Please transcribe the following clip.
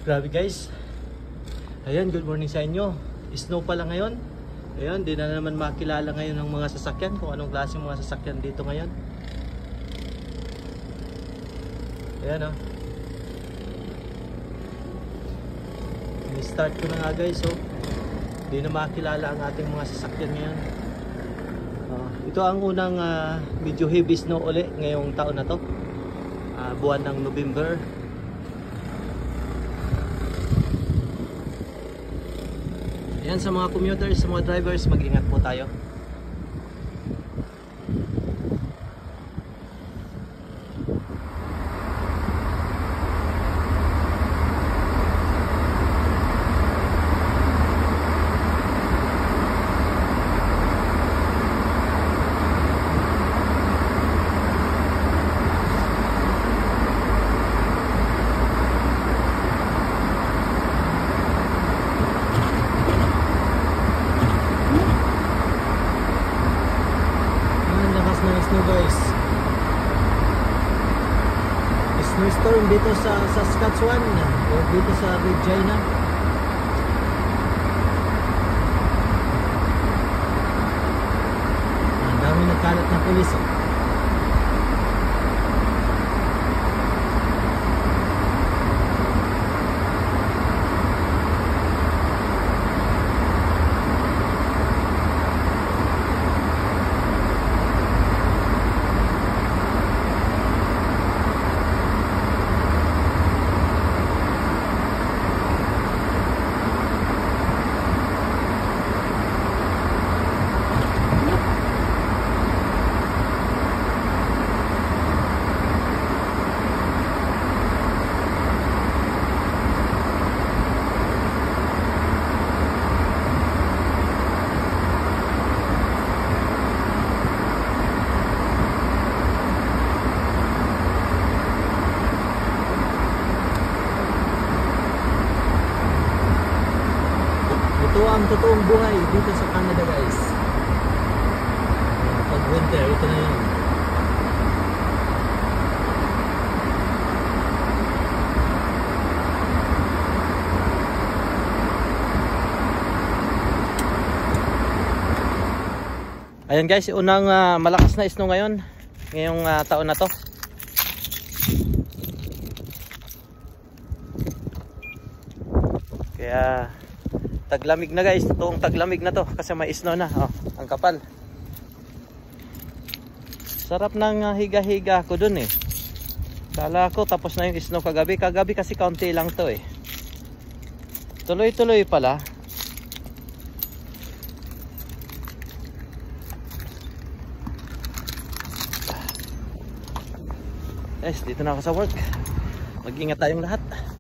Grabe guys. Ayan, good morning sa inyo. Snow pala ngayon. Ayan, di na naman makilala ngayon ng mga sasakyan kung anong klaseng mga sasakyan dito ngayon. Ayan o. Start ko na nga guys, so di na makilala ang ating mga sasakyan ngayon. Ito ang unang medyo heavy snow uli ngayong taon na to, buwan ng November. Ayan, sa mga commuters, sa mga drivers, mag-ingat po tayo. Snow guys, snowstorm dito sa Saskatchewan o dito sa Regina. Ang dami nagkalat na pulis. Ito ang totoong buhay dito sa Canada guys. Pag winter, ito na yun. Ayan guys, unang malakas na snow ngayon ngayong taon na to. Kaya taglamig na guys, totoong taglamig na to kasi may snow na. Ang kapal. Sarap ng higa-higa ko dun eh. Kala ko tapos na yung snow kagabi. Kagabi kasi kaunti lang to eh. Tuloy-tuloy pala. Guys, dito na ako sa work. Mag-ingat tayong lahat.